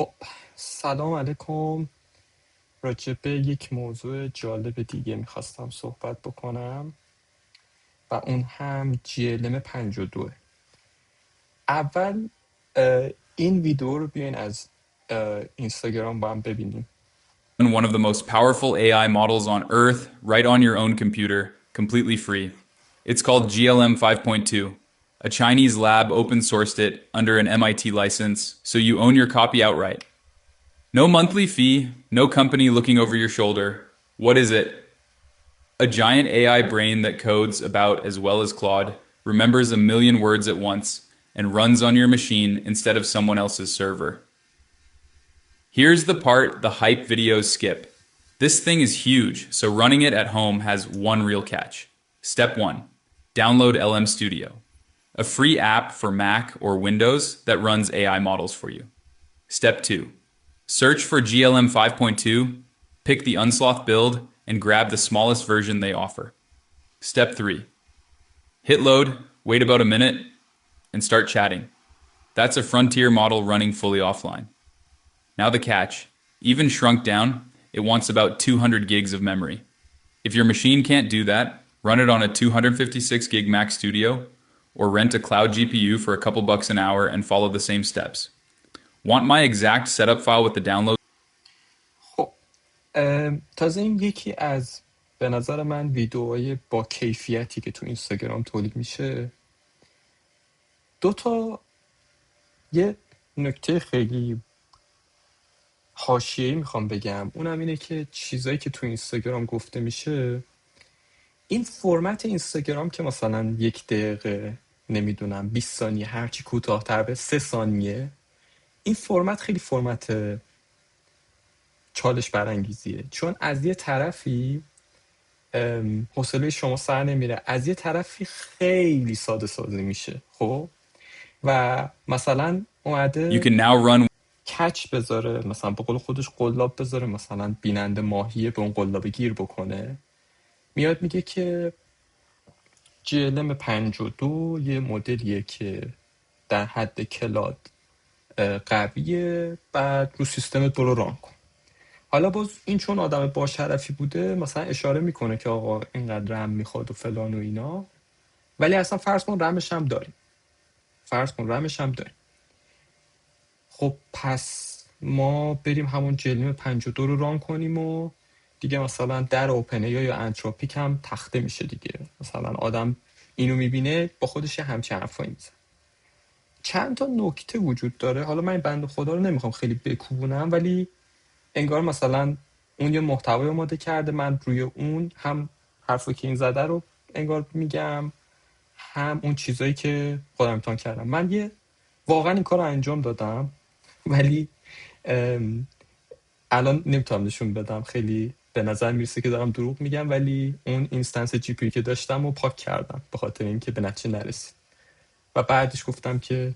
خب سلام علیکم. راجع به یک موضوع جالب دیگه میخواستم صحبت بکنم و اون هم GLM 52. اول این ویدیو رو بیاین از اینستاگرام با هم ببینیم. One of the most powerful AI models on Earth right on your own computer, completely free. It's called GLM 5.2. A Chinese lab open sourced it under an MIT license, so you own your copy outright. No monthly fee, no company looking over your shoulder. What is it? A giant AI brain that codes about as well as Claude, remembers a million words at once, and runs on your machine instead of someone else's server. Here's the part the hype videos skip. This thing is huge, so running it at home has one real catch. Step 1. Download LM Studio, a free app for Mac or Windows that runs AI models for you. Step 2. Search for GLM 5.2, pick the Unsloth build, and grab the smallest version they offer. Step 3. Hit load, wait about a minute, and start chatting. That's a Frontier model running fully offline. Now the catch. Even shrunk down, it wants about 200 gigs of memory. If your machine can't do that, run it on a 256 gig Mac Studio, or rent a cloud GPU for a couple bucks an hour and follow the same steps. Want my exact setup file with the download? خب تازه این یکی از به نظر من ویدیوهای با کیفیتی که تو اینستاگرام تولید میشه. یه نکته خیلی حاشیه‌ای میخوام بگم، اونم اینه که چیزایی که تو اینستاگرام گفته میشه، این فرمت اینستاگرام که مثلا 1 دقیقه، نمیدونم 20 ثانیه، هرچی کوتاه‌تر به 3 ثانیه، این فرمت خیلی فرمت چالش برانگیزیه، چون از یه طرفی حوصله شما سر نمیره، از یه طرفی خیلی ساده سازی میشه. خب و مثلا You اومده can now run کچ بذاره، مثلا به قول خودش قلاب بذاره، مثلا بیننده ماهیه به اون قلاب گیر بکنه، میاد میگه که GLM 52 یه مدلیه که در حد کلاد قویه، بعد رو سیستمت برو ران کن. حالا باز این چون آدم با شرفی بوده مثلا اشاره میکنه که آقا اینقدر رم میخواد و فلان و اینا، ولی اصلا فرض کن رمش هم داریم، خب پس ما بریم همون جلیم 52 رو ران کنیم و دیگه مثلا در اوپن یا انتروپیک هم تخته میشه دیگه. مثلا آدم اینو میبینه با خودش همچین حرفایی میزنه. چند تا نکته وجود داره، حالا من این بنده خدا رو نمیخوام خیلی بکوبونم، ولی انگار مثلا اون یه محتوای آماده کرده، من روی اون هم حرفی که این زده رو انگار میگم، هم اون چیزایی که خودم امتحان کردم. من واقعا این کار رو انجام دادم، ولی الان نمیتونم نشون بدم، خیلی به نظر میرسه که دارم دروغ میگم، ولی اون اینستنس جی پی که داشتم رو پاک کردم به خاطر اینکه به نتیجه نرسید و بعدش گفتم که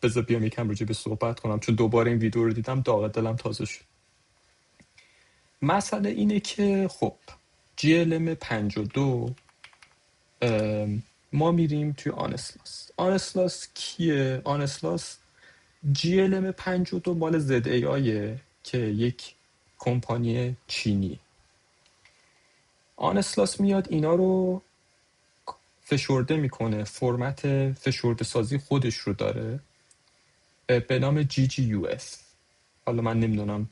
بذار بیام یکم راجع به صحبت کنم، چون دوباره این ویدیو رو دیدم داغ دلم تازه شد. مسئله اینه که خب GLM 52 ما میریم توی آنسلاس کیه؟ آنسلاس GLM 52 مال ZAI که یک کمپانی چینی. آنسلاس میاد اینا رو فشرده میکنه، فرمت فشرده سازی خودش رو داره به نام GGUS. حالا من نمیدونم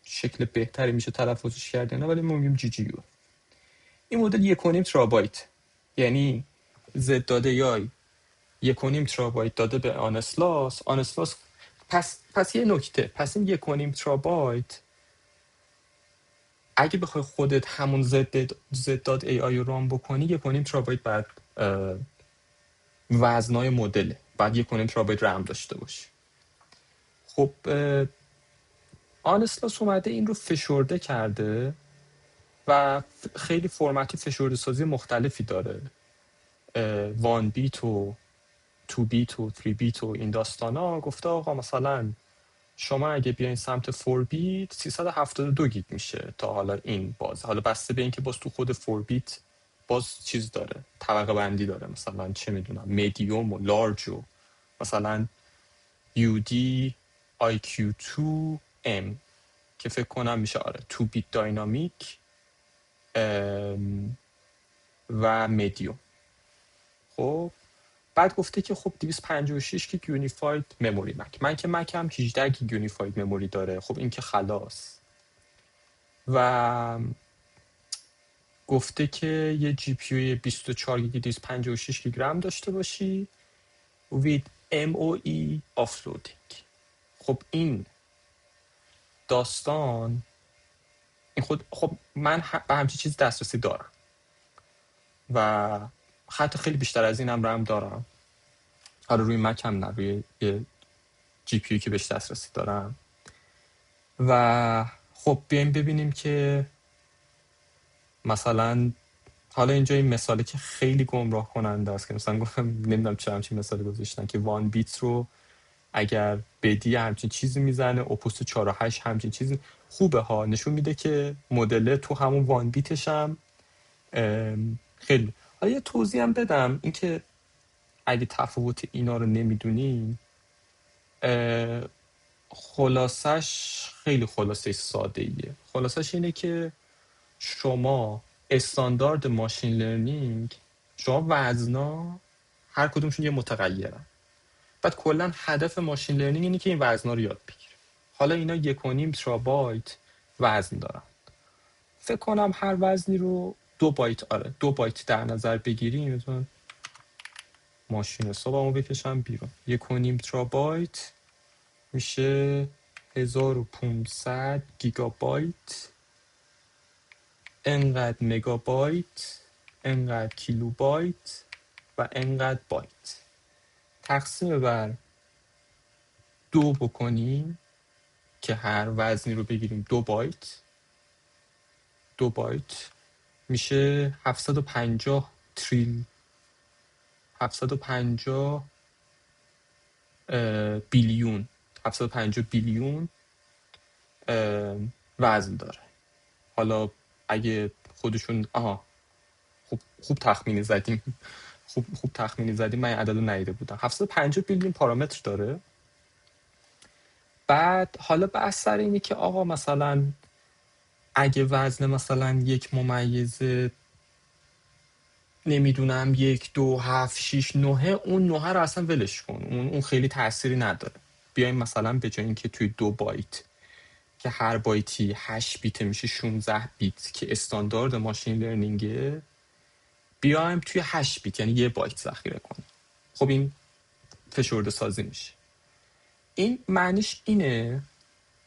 شکل بهتری میشه تلفظش کرد نه، ولی ما میگیم GGUS. این مدل 1.5 ترابایت، یعنی زد داده یای 1.5 ترابایت داده به آنسلاس. پس یه نکته، پس این 1.5 ترابایت اگه بخوای خودت همون زد داد ای آی رو رام بکنی، 1.5 ترابایت بعد وزنای مدله، بعد 1.5 ترابایت رم داشته باشی. خب آنسلاس اومده این رو فشرده کرده و خیلی فرمت فشرده سازی مختلفی داره، 1 بیت و 2 بیت و 3 بیت و این داستانا. گفته آقا مثلا شما اگه بیاین سمت 4 بیت 372 گیگ میشه تا حالا این باز، حالا بسته به اینکه باز تو خود 4 بیت باز چیز داره، طبقه بندی داره، مثلا چه میدونم مدیوم و لارج و مثلا یو دی IQ2M که فکر کنم میشه آره 2 بیت داینامیک و مدیوم. خب بعد گفته که خب 256 گیگ یونیفاید مموری مک. من که مکم 18 گیگ یونیفاید مموری داره. خب این که خلاص. و گفته که یه جی پی یو 24 گیگ 256 گیگ رم داشته باشی with MOE offloading. خب این داستان این خود خب من به همچین چیز دسترسی دارم و حتی خیلی بیشتر از اینم رم دارم. حالا روی مک هم نه، روی یه جی پی یو که بهش دسترسی دارم. و خب بیایم ببینیم که مثلا حالا اینجا این مثالی که خیلی گمراه کننده است که مثلا گفتم نمیدونم چرا همچین مثالی گذاشتن که 1 بیت رو اگر بدی همچین چیزی میزنه، اوپوس 4 و 8 همچین چیزی. خوبه ها، نشون میده که مدل تو همون 1 بیتش هم خیلی. حالا یه توضیح هم بدم اینکه اگه تفاوت اینا رو نمیدونین، خلاصش خیلی خلاصه ساده ایه. خلاصش اینه که شما استاندارد ماشین لرنینگ، شما وزنا هر کدومشون یه متغیرن. بعد کلا هدف ماشین لرنینگ اینه که این وزنا رو یاد بگیره. حالا اینا 1.5 ترابایت وزن دارن. فکر کنم هر وزنی رو 2 بایت 2 بایت در نظر بگیریم. مثلا ماشین حسابمو بکشم بیرون. 1.5 ترابایت میشه 1500 گیگابایت، انقدر مگابایت، انقدر کیلوبایت و انقدر بایت. تقسیم بر 2 بکنیم که هر وزنی رو بگیریم 2 بایت. 2 بایت میشه 750 بیلیون 750 بیلیون وزن داره. حالا اگه خودشون خوب تخمینی زدیم خوب تخمینی زدیم، من این عدد رو ندیده بودم. 750 بیلیون پارامتر داره. بعد حالا بحث سر اینه که آقا مثلا اگه وزن مثلا یک ممیزه نمیدونم 1 2 7 6 9، اون 9 رو اصلا ولش کن، اون خیلی تأثیری نداره. بیایم مثلا به جای اینکه توی 2 بایت که هر بایتی 8 بیت میشه 16 بیت که استاندارد ماشین لرنینگه، بیایم توی 8 بیت یعنی 1 بایت ذخیره کنیم. خب این فشرده سازی میشه. این معنیش اینه.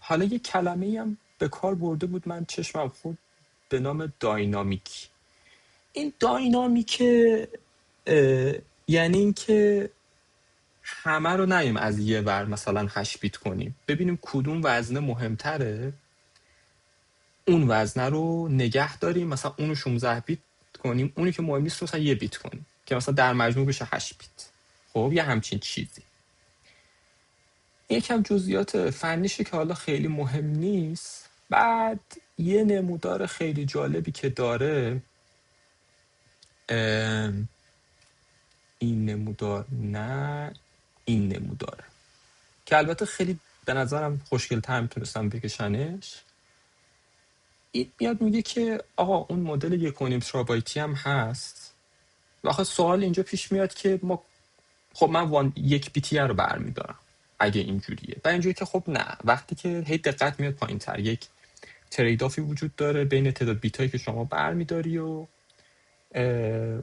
حالا یه کلمه‌ای هم به کار برده بود من چشمم خورد به نام داینامیک. این داینامیک یعنی این که همه رو نیم از یه ور مثلا 8 بیت کنیم، ببینیم کدوم وزنه مهمتره، اون وزنه رو نگه داریم، مثلا اونو 16 بیت کنیم، اونی که مهم نیست رو مثلا 1 بیت کنیم که مثلا در مجموع بشه 8 بیت. خب یه همچین چیزی. یکم جزئیات فنیشه که حالا خیلی مهم نیست. بعد یه نمودار خیلی جالبی که داره، این نمودار نه این نموداره که البته خیلی به نظرم خوشگل‌تر میتونستم بکشنش. این میاد میگه که آقا اون مدل 1.5 ترابایتی هم هست. و آخه سوال اینجا پیش میاد که ما خب من 1 بیتی رو برمیدارم اگه اینجوریه، و اینجوری که خب نه، وقتی که هی دقت میاد پایین تر، یک تریدافی وجود داره بین تعداد بیتایی که شما برمیداری و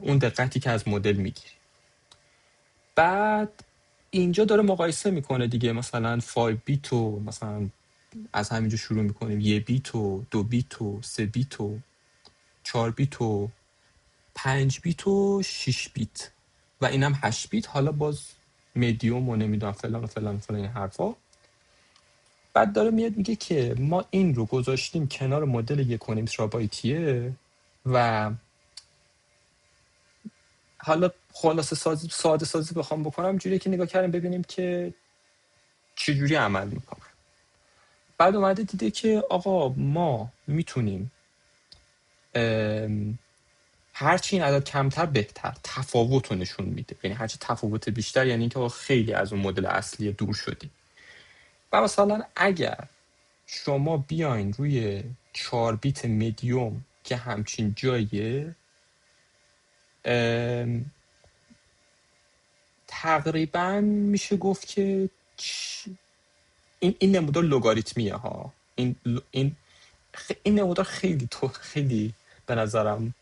اون دقتی که از مدل میگیری. بعد اینجا داره مقایسه میکنه دیگه، مثلا 5 بیت و مثلا از همینجا شروع میکنیم 1 بیت و 2 بیت و 3 بیت و 4 بیت و 5 بیت و 6 بیت و اینم 8 بیت. حالا باز مدیوم و نمیدونم فلان و فلان و فلان این حرفا. بعد داره میاد میگه که ما این رو گذاشتیم کنار مدل 1.5 ترابایتیه و حالا خلاصه ساده سازی بخوام بکنم جوریه که نگاه کردیم ببینیم که چجوری عمل میکنه. بعد اومده دیده که آقا ما میتونیم هرچی این عدد کمتر بهتر، تفاوت رو نشون میده. یعنی هرچی تفاوت بیشتر یعنی اینکه خیلی از اون مدل اصلی دور شدیم. و مثلا اگر شما بیاین روی 4 بیت مدیوم که همچین جاییه، تقریبا میشه گفت که این نمودار لگاریتمیه ها. این نمودار خیلی به نظرم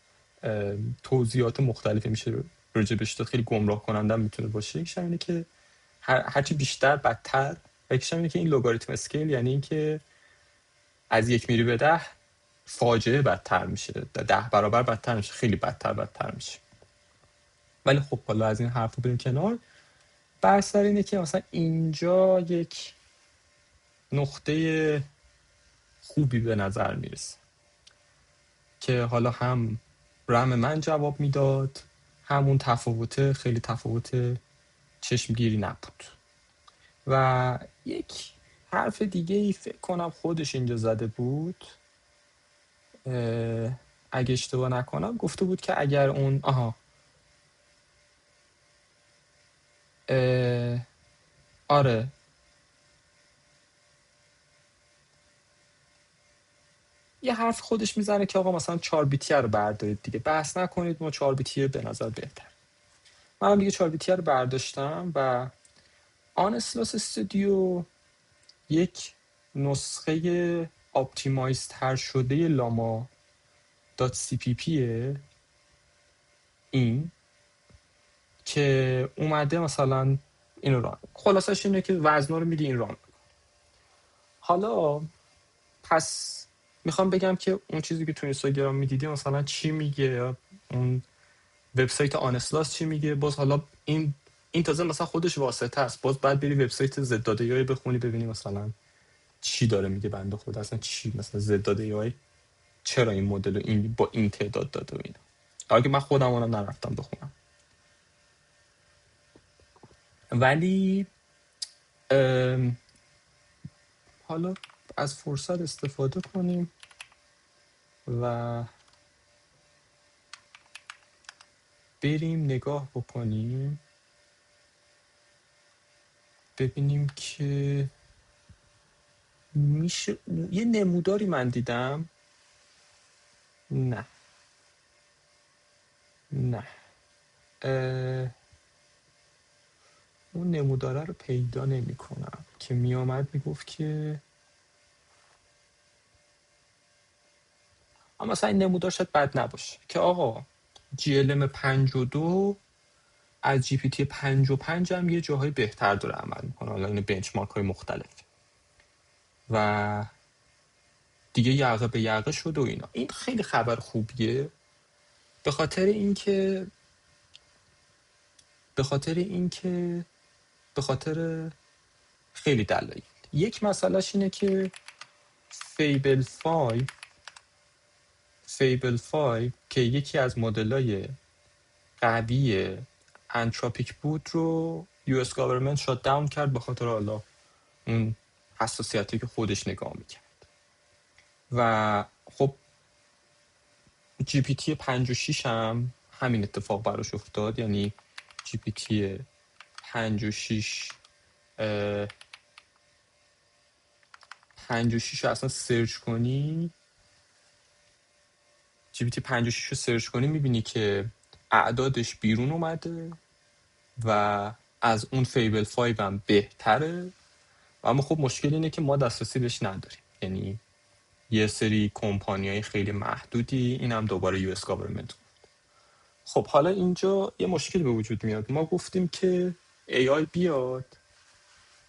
توضیحات مختلفی میشه راجبش داد، خیلی گمراه کننده میتونه باشه. یکیش اینه که هرچی بیشتر بدتر، و یکیش اینه که این لوگاریتم اسکیل یعنی این که از 1 میری به 10 فاجعه بدتر میشه، 10 برابر بدتر میشه، خیلی بدتر میشه. ولی خب حالا از این حرفو بریم کنار. بحث سر اینه که مثلا اینجا یک نقطه خوبی به نظر میرسه که حالا هم رم من جواب میداد، همون خیلی تفاوت چشمگیری نبود. و یک حرف دیگه ای فکر کنم خودش اینجا زده بود، اگه اشتباه نکنم گفته بود که اگر اون آره یه حرف خودش میزنه که آقا مثلا 4 بیتیه رو بردارید دیگه، بحث نکنید، ما 4 بیتیه به نظر بهتر. منم دیگه 4 بیتیه رو برداشتم و آنسلاس استودیو یک نسخه آپتیمایز تر شده لاما دات سی پی پیه این که اومده مثلا اینو ران، خلاصش اینه که وزنا رو میدی این ران. حالا پس میخوام بگم که اون چیزی که تو اینستاگرام میدیدی مثلا چی میگه، اون وبسایت آنسلاس چی میگه، باز حالا این تازه مثلا خودش واسطه است، باز بعد بری وبسایت زداده بخونی ببینی مثلا چی داره میگه بنده خدا، اصلا چی مثلا زداده چرا این مدل رو این با این تعداد داده و اینا. اگه من خودم اونم نرفتم بخونم. ولی حالا از فرصت استفاده کنیم و بریم نگاه بکنیم ببینیم که میشه یه نموداری من دیدم. نه اون نموداره رو پیدا نمی کنم که می آمد می گفت که اما مثلا این نمودار شاید بد نباشه که آقا GLM 52 از GPT 55 هم یه جاهای بهتر داره عمل میکنه. حالا این بنچمارک های مختلف و دیگه یقه به یقه شد و اینا. این خیلی خبر خوبیه به خاطر خیلی دلایل. یک مسئلهش اینه که فیبل 5 که یکی از مدلای قوی انتروپیک بود رو US government شات داون کرد به خاطر حالا اون حساسیتی که خودش نگاه میکرد. و خب GPT 56 هم همین اتفاق براش افتاد. یعنی GPT 56 رو اصلا سرچ کنی، GPT 56 رو سرچ کنی میبینی که اعدادش بیرون اومده و از اون فیبل 5 هم بهتره. اما خب مشکل اینه که ما دسترسی بهش نداریم، یعنی یه سری کمپانیای خیلی محدودی، این هم دوباره US government. خب حالا اینجا یه مشکل به وجود میاد. ما گفتیم که AI بیاد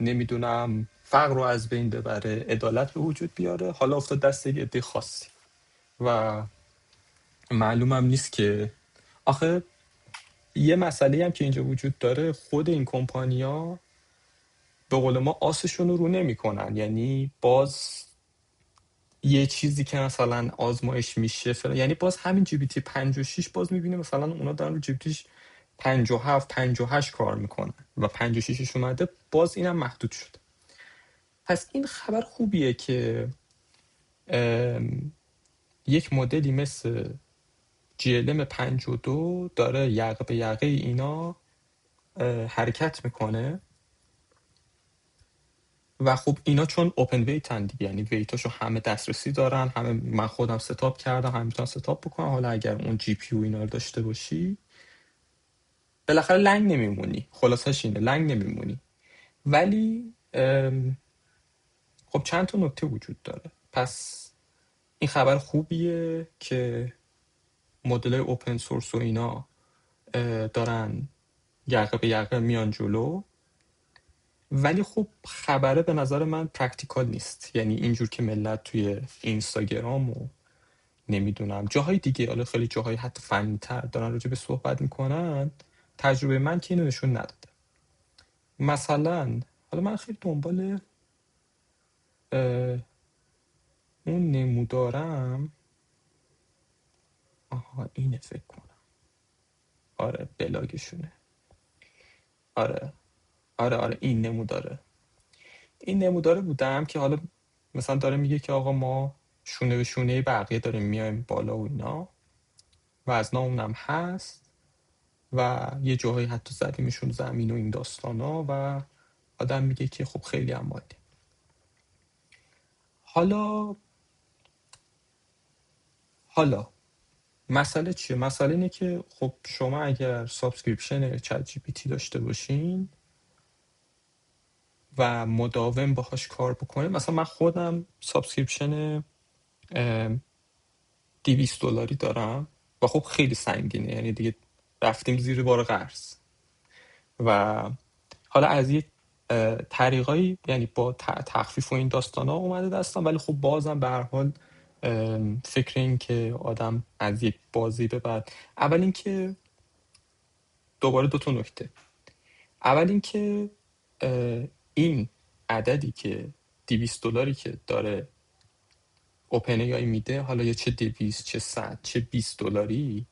نمیدونم فقر رو از بین ببره، عدالت به وجود بیاره، حالا افتاد دست یه عده خاصی و معلومم نیست که آخه یه مسئله هم که اینجا وجود داره، خود این کمپانیا به قول ما آسشون رو نمیکنن. یعنی باز یه چیزی که مثلا آزمایش میشه یعنی باز همین GPT 56 باز میبینه مثلا اونا دارن رو GPT 57 58 کار میکنن و 56ش اومده، باز اینم محدود شد. پس این خبر خوبیه که یک مدلی مثل GLM 52 داره یقه به یقه اینا حرکت میکنه و خب اینا چون اوپن ویتن دیگه، یعنی ویتاشو همه دسترسی دارن، همه من خودم ستاپ کردم، همه میتونن ستاپ بکنم. حالا اگر اون جی پی یو اینا رو داشته باشی بالاخره لنگ نمیمونی، خلاصش اینه لنگ نمیمونی. ولی خب چند تا نکته وجود داره. پس این خبر خوبیه که مدل اوپن سورس و اینا دارن یقه به یقه میان جلو. ولی خب خبره به نظر من پرکتیکال نیست، یعنی اینجور که ملت توی اینستاگرام و نمیدونم جاهای دیگه، حالا خیلی جاهای حتی فنی تر دارن راجع به صحبت میکنن، تجربه من که اینو نشون نداده. مثلا حالا من خیلی دنبال اون نمودارم، آها اینه فکر کنم، آره بلاگشونه، آره آره این نموداره بودم که حالا مثلا داره میگه که آقا ما شونه به شونه بقیه داریم میایم بالا و اینا، وزنامون هم هست و یه جاهایی حتی زدیمشون زمین و این داستانا، و آدم میگه که خب خیلی هم عالی. حالا مسئله چیه؟ مسئله اینه که خب شما اگر سابسکریپشن چت جی پی تی داشته باشین و مداوم باهاش کار بکنین، مثلا من خودم سابسکریپشن $200 دارم و خب خیلی سنگینه، یعنی دیگه رفتیم زیر بار قرض. و حالا از یه طریقایی، یعنی با تخفیف و این داستانا اومده دستم، ولی خب بازم به هر حال فکر این که آدم از یک بازی به بعد، اول اینکه دوباره دو تا نکته. اول اینکه این عددی که $200 که داره اوپن ای میده، حالا یا چه 200 چه 100 چه $20،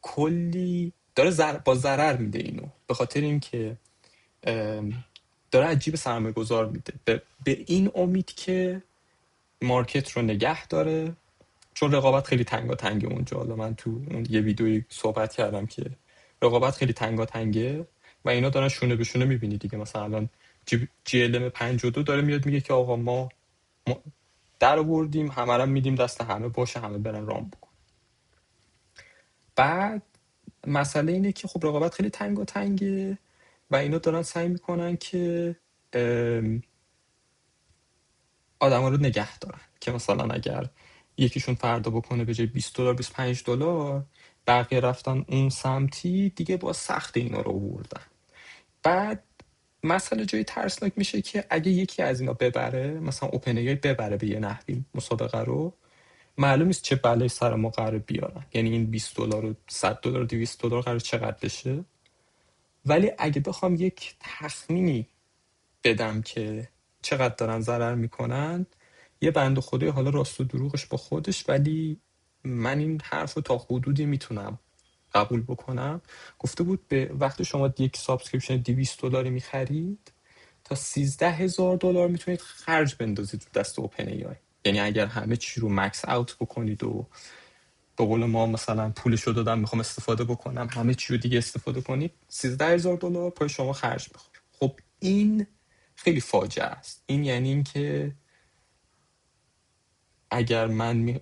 کلی داره با ضرر میده اینو، به خاطر اینکه داره عجیب سرمایه گذار میده به این امید که مارکت رو نگه داره، چون رقابت خیلی تنگه اونجا. حالا من تو اون یه ویدیویی صحبت کردم که رقابت خیلی تنگه و اینا دارن شونه به شونه، میبینی دیگه. مثلا الان جی ال ام 52 داره میاد میگه که آقا ما در آوردیم، همه رو میدیم دست همه، باشه همه برن رام بکن. بعد مسئله اینه که خب رقابت خیلی تنگه و اینا دارن سعی میکنن که آدما رو نگه دارن، که مثلا اگر یکیشون فردا بکنه به جای $20 $25، بقیه رفتن اون سمتی دیگه، با سخت اینا رو آوردن. بعد مسئله جای ترسناک میشه که اگه یکی از اینا ببره، مثلا اوپن ای ببره به یه نحوی مسابقه رو، معلوم نیست چه بلایی سر ما قرار بیارن. یعنی این $20 و $100 $200 قرار چقدر بشه. ولی اگه بخوام یک تخمینی بدم که چقدر دارن ضرر میکنن، یه بند خدای حالا راست و دروغش با خودش، ولی من این حرف رو تا حدودی میتونم قبول بکنم. گفته بود به وقتی شما یک سابسکریپشن $200 میخرید، تا $13,000 میتونید خرج بندازید تو دست اوپن ای آی. یعنی اگر همه چی رو مکس اوت بکنید و به قول ما مثلا پولشو دادم میخوام استفاده بکنم، همه چی رو دیگه استفاده کنید، $13,000 پای شما خرج میخوره. خب این خیلی فاجعه است. این یعنی این که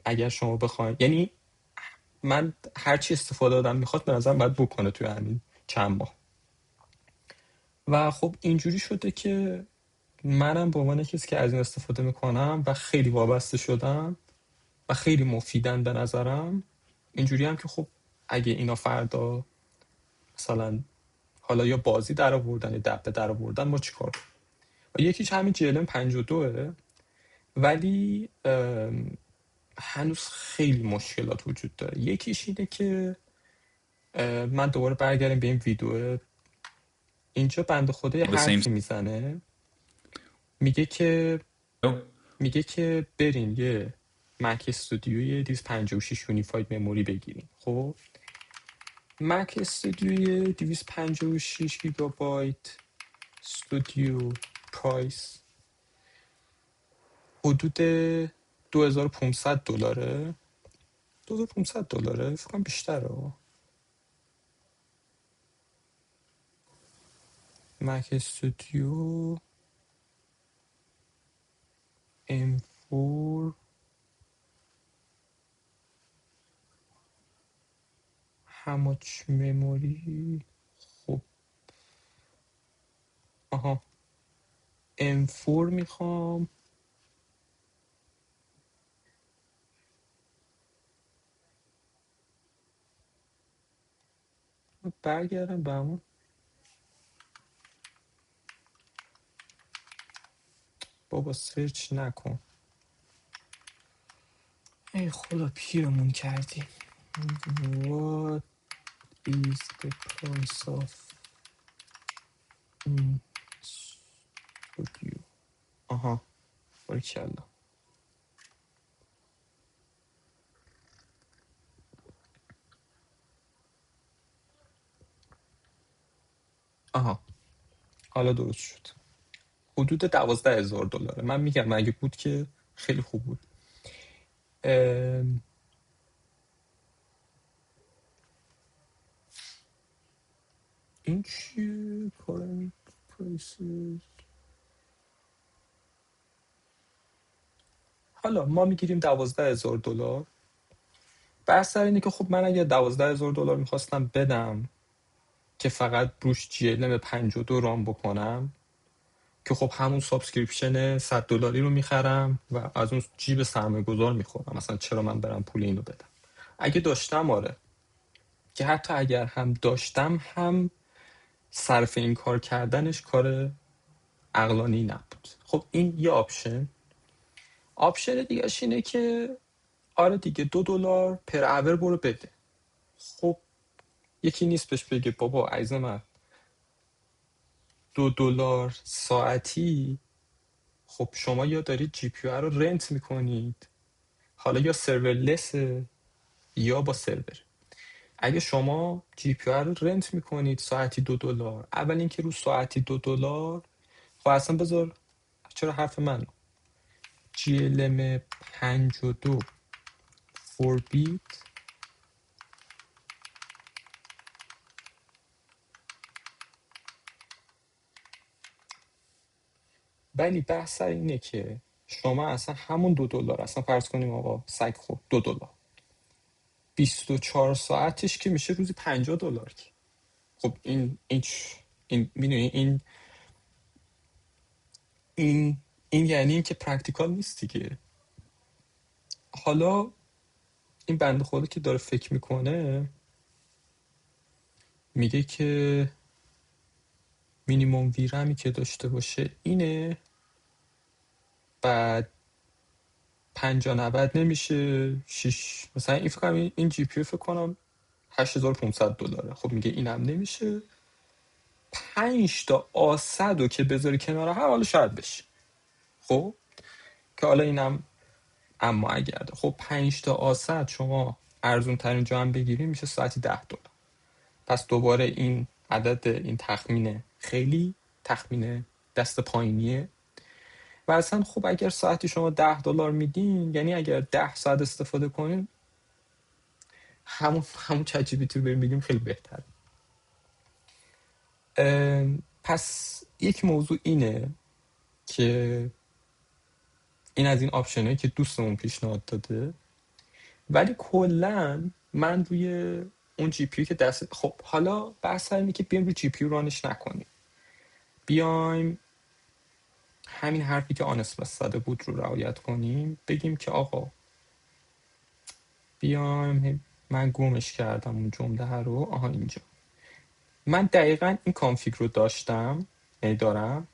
اگر شما بخواید، یعنی من هر چی استفاده آدم میخواد به نظرم باید بکنه توی همین چند ماه. و خب اینجوری شده که منم به عنوان کسی که از این استفاده میکنم و خیلی وابسته شدم و خیلی مفیدن به نظرم، اینجوری هم که خب اگه اینا فردا مثلا حالا یا بازی در آوردن یا دبه در آوردن، ما چیکار کنیم؟ و یکیش همین جی ال ام 52، ولی هنوز خیلی مشکلات وجود داره. یکیش اینه که من دوباره برگردیم به این ویدیو، اینجا بنده خدا یه The same. حرفی میزنه، میگه که برین یه مک استودیوی 256 یونیفاید مموری بگیریم. خب مک استودیوی 256 گیگابایت استودیو پرایس حدود $2,500. $2,500 فکر کنم بیشتره. مک استودیو M4 how much memory. خب آها M4 میخوام. برگردم به همون. بابا سرچ نکن. ای خدا پیرمون کردی. What is the price of studio. آها باریکلا. آها حالا درست شد. حدود $12,000. من میگم اگه بود که خیلی خوب بود. این چیه؟ کارم پرایسز. حالا ما میگیریم $12,000. بحث سر اینه که خب من اگه $12,000 میخواستم بدم که فقط روش GLM 52 رام بکنم، که خب همون سابسکریپشن $100 رو میخرم و از اون جیب سرمایه گذار میخورم. مثلا چرا من برم پول اینو بدم؟ اگه داشتم آره، که حتی اگر هم داشتم هم صرف این کار کردنش کار عقلانی نبود. خب این یه آپشن دیگه اینه که آره دیگه $2 پر اور برو بده. خب یکی نیست بهش بگه بابا عزیز من $2 ساعتی. خب شما یا دارید جی پی رو رنت میکنید، حالا یا سرورلسه یا با سرور. اگه شما جی پی رو رنت میکنید ساعتی $2، اول اینکه رو ساعتی $2، خب اصلا بذار چرا حرف من GLM 52 4 بیت. ولی بحث سر اینه که شما اصلا همون $2 اصلا فرض کنیم آقا سگ خورد $2، 24 ساعتش که میشه روزی $50. خب این میدونی این یعنی این که پرکتیکال نیست دیگه. حالا این بنده خدا که داره فکر میکنه میگه که مینیمم ویرمی که داشته باشه اینه، بعد 50-90 نمیشه 6 مثلا. این فکر کنم این جی پی فکر کنم $8,500. خب میگه اینم نمیشه، 5 تا آسد رو که بذاری کنار هم حالا شاید بشه. خب که حالا اینم اما اگر خب 5 تا آسد شما ارزون ترین جا هم بگیری میشه ساعتی $10. پس دوباره این عدد، این تخمینه خیلی تخمینه دست پایینیه. و اصلا خب اگر ساعتی شما $10 میدین، یعنی اگر 10 ساعت استفاده کنین همون چت جی پی تی رو بریم بگیم خیلی بهتره. پس یک موضوع اینه که این از این آپشنه که دوستمون پیشنهاد داده. ولی کلا من روی اون جی پی که دست، خب حالا بحث اینه که بیایم روی جی پی رانش نکنیم، بیایم همین حرفی که آنس زده بود رو رعایت کنیم، بگیم که آقا بیایم، من گمش کردم اون جمله رو، آها اینجا. من دقیقا این کانفیگ رو داشتم، یعنی دارم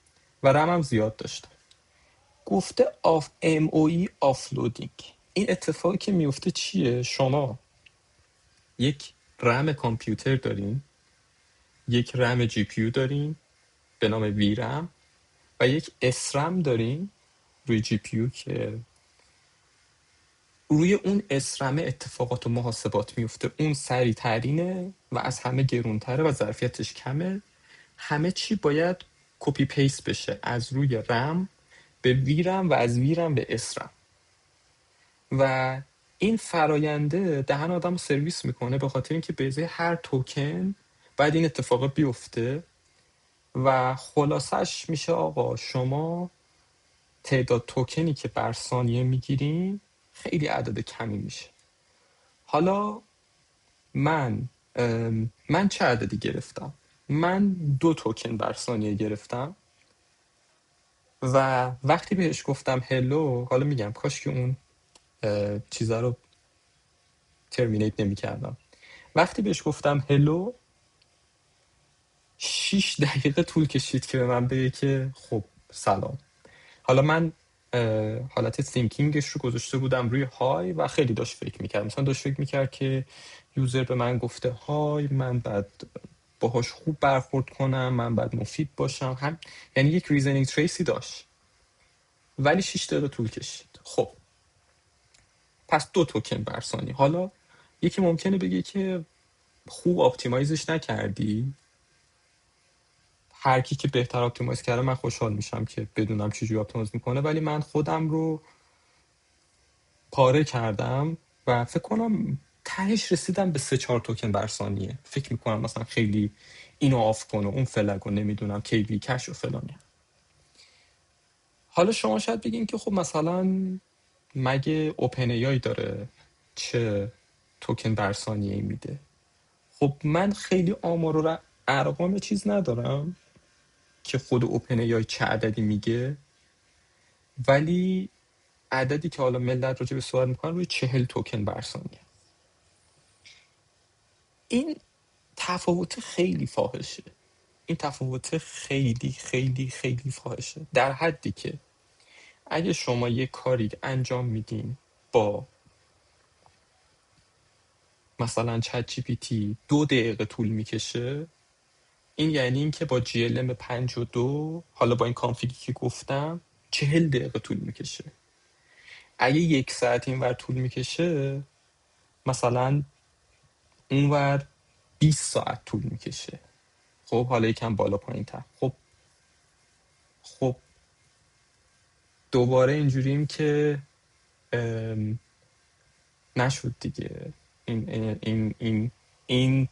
و رمم زیاد داشتم. گفته آف ام او ای آفلودینگ. این اتفاقی که میفته چیه؟ شما یک رم کامپیوتر دارین، یک رم جی پیو دارین به نام وی رم و یک اسرم دارین روی جی پیو که روی اون اسرم اتفاقات و محاسبات میفته. اون سریع ترینه و از همه گرونتره و ظرفیتش کمه. همه چی باید کپی پیست بشه از روی رم به ویرم و از ویرم به اسرم و این فراینده دهن آدم رو سرویس میکنه، به خاطر اینکه به ازای هر توکن باید این اتفاقا بیفته. و خلاصش میشه آقا شما تعداد توکنی که بر ثانیه میگیریم خیلی عدد کمی میشه. حالا من چه عددی گرفتم؟ من 2 توکن بر ثانیه گرفتم و وقتی بهش گفتم هلو، حالا میگم کاش که اون چیزا رو ترمینیت نمی کردم. وقتی بهش گفتم هلو 6 دقیقه طول کشید که به من بگه که خب سلام. حالا من حالت تینکینگش رو گذاشته بودم روی های و خیلی داشت فکر میکرد. مثلا داشت فکر میکرد که یوزر به من گفته های، من بعد باهاش خوب برخورد کنم، من بعد مفید باشم، هم یعنی یک ریزنینگ تریسی داشت، ولی 6 دقیقه طول کشید. خب پس 2 توکن بر ثانیه. حالا یکی ممکنه بگه که خوب آپتیمایزش نکردی. هر کی که بهتر آپتیمایز کرده من خوشحال میشم که بدونم چجوری آپتیمایز میکنه، ولی من خودم رو پاره کردم و فکر کنم تهش رسیدم به 3-4 توکن بر ثانیه. فکر میکنم مثلا خیلی اینو آف کنه، اون فلگ رو نمیدونم کیوی کش و فلانی. حالا شما شاید بگین که خب مثلا مگه اوپن ای آی داره چه توکن بر ثانیه میده؟ خب من خیلی آمار و ارقام چیز ندارم که خود اوپن ای آی چه عددی میگه، ولی عددی که حالا ملت راجع به صحبت میکنن روی 40 توکن بر ثانیه. این تفاوت خیلی فاحشه. این تفاوت خیلی خیلی خیلی فاحشه، در حدی که اگه شما یه کاری انجام میدین با مثلا چت جی پی تی 2 دقیقه طول میکشه، این یعنی این که با جی ال ام 52 حالا با این کانفیگی که گفتم 40 دقیقه طول میکشه. اگه 1 ساعت این ور طول میکشه، مثلا اونور 20 ساعت طول میکشه. خب حالا یکم بالا پایین تر. خب دوباره اینجوریم که نشد دیگه. این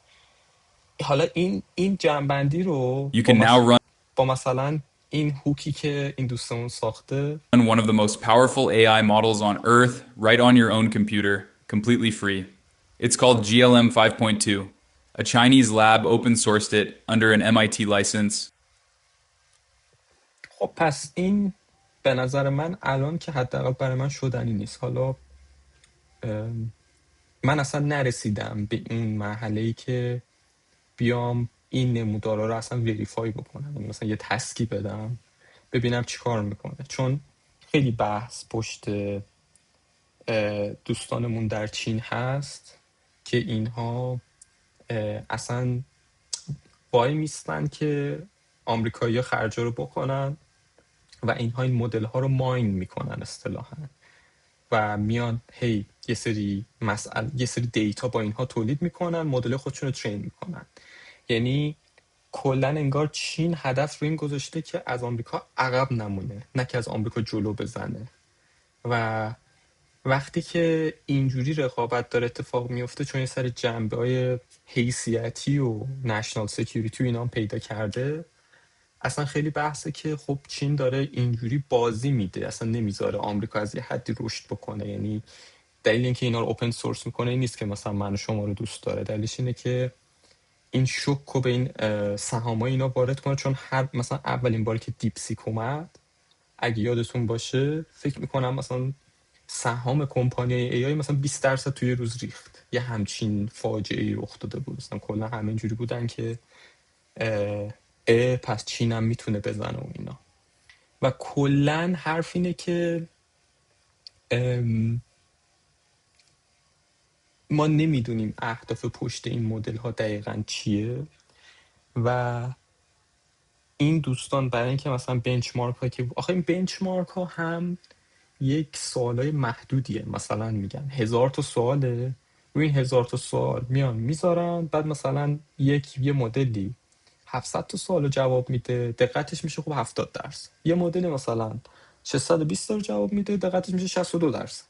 حالا این جنبندی رو You can now run با مثلا این هوکی که این دوستمون ساخته one of the most powerful AI models on Earth right on your own computer, completely free. It's called GLM 5.2. A Chinese lab open sourced it under an MIT license. خب پس این به نظر من الان که حداقل برای من شدنی نیست. حالا من اصلا نرسیدم به این مرحله‌ای که بیام این نمودارا رو اصلا وریفای بکنم، یعنی مثلا یه تسکی بدم ببینم چی کار میکنه، چون خیلی بحث پشت دوستانمون در چین هست که اینها اصلا وای میستن که آمریکایی‌ها خرجا رو بکنن و اینها این مدل ها رو ماین میکنن اصطلاحاً و میان هی یه سری دیتا با اینها تولید میکنن، مدل خودشون رو ترین میکنن. یعنی کلا انگار چین هدف رو این گذاشته که از آمریکا عقب نمونه، نه که از آمریکا جلو بزنه. و وقتی که اینجوری رقابت داره اتفاق میفته، چون یه سری جنبه‌های حیثیتی و نشنال سکیوریتی و اینا هم پیدا کرده، اصلا خیلی بحثه که خب چین داره اینجوری بازی میده، اصلا نمیذاره آمریکا از یه حدی رشد بکنه. یعنی دلیل اینکه اینا رو اوپن سورس میکنه این نیست که مثلا من و شما رو دوست داره، دلیلش اینه که این شوک رو به این سهامای اینا وارد کنه. چون هر مثلا اولین باری که دیپسیک اومد، اگه یادتون باشه، فکر میکنم مثلا سهام کمپانی ای آی مثلا 20% توی روز ریخت. یه همچین فاجعه‌ای رخ داده بود. مثلا کلا همه اینجوری بودن که پس چینم میتونه بزنه و اینا. و کلا حرف اینه که ما نمیدونیم اهداف پشت این مدل ها دقیقاً چیه و این دوستان برای اینکه مثلا بنچمارک ها که آخه این بنچمارک ها هم یک سوالای محدودیه، مثلا میگن 1000 تا سواله، روی این 1000 تا سوال میان میذارن، بعد مثلا یه مدلی 700 تا سوال جواب میده، دقتش میشه خب 70%. یه مدل مثلا 620 تا جواب میده، دقتش میشه 62%.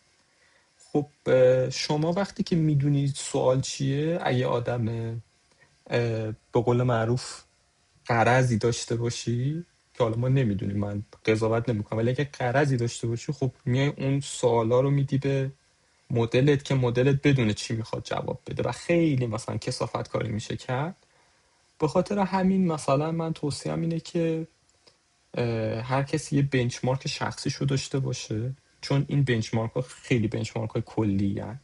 خب شما وقتی که میدونید سوال چیه، اگه آدم به قول معروف غرضی داشته باشی، که حالا ما نمیدونیم، من قضاوت نمیکنم، ولی اگه قرضی داشته باشی خب میای اون سوالا رو میدی به مدلت که مدلت بدونه چی میخواد جواب بده و خیلی مثلا کثافت کاری میشه کرد. به خاطر همین مثلا من توصیهم اینه که هر کسی یه بنچمارک شخصیشو داشته باشه، چون این بنچمارک ها خیلی بنچمارک های کلی هن.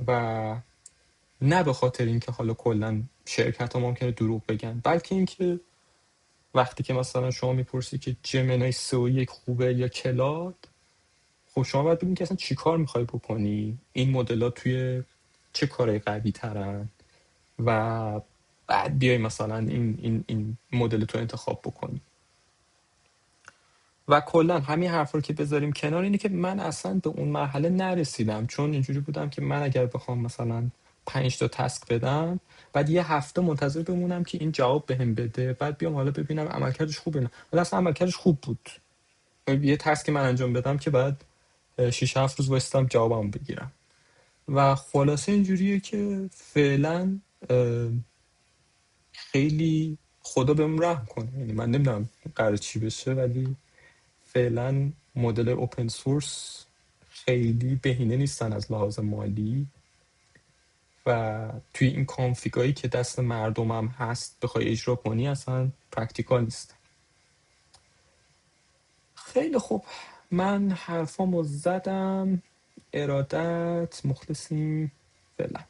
و نه به خاطر اینکه حالا کلا شرکت ها ممکنه دروغ بگن، بلکه اینکه وقتی که مثلا شما میپرسی که جمنای 3.1 خوبه یا کلاد، خب شما باید ببینید که اصلا چی کار میخوای بکنی، این مدل ها توی چه کارهای قوی ترن و بعد بیای مثلا این مدل تو انتخاب بکنی. و کلا همین حرفا رو که بذاریم کنار، اینه که من اصلا به اون مرحله نرسیدم، چون اینجوری بودم که من اگر بخوام مثلا 5 تا تسک بدم، بعد یه هفته منتظر بمونم که این جواب بهم بده، بعد بیام حالا ببینم عملکردش خوبه نه، ولی اصلا عملکردش خوب بود. یه تسک من انجام بدم که بعد 6 7 روز وایستم جوابمو بگیرم. و خلاصه اینجوریه که فعلا خیلی خدا بهم رحم کنه، یعنی من نمیدونم قرار چی بشه، ولی فعلا مدل اوپن سورس خیلی بهینه نیستن از لحاظ مالی و توی این کانفیگایی که دست مردمم هست بخوای اجرا کنی اصلا پرکتیکال نیست. خیلی خوب، من حرفامو زدم. ارادت، مخلصیم، فعلا.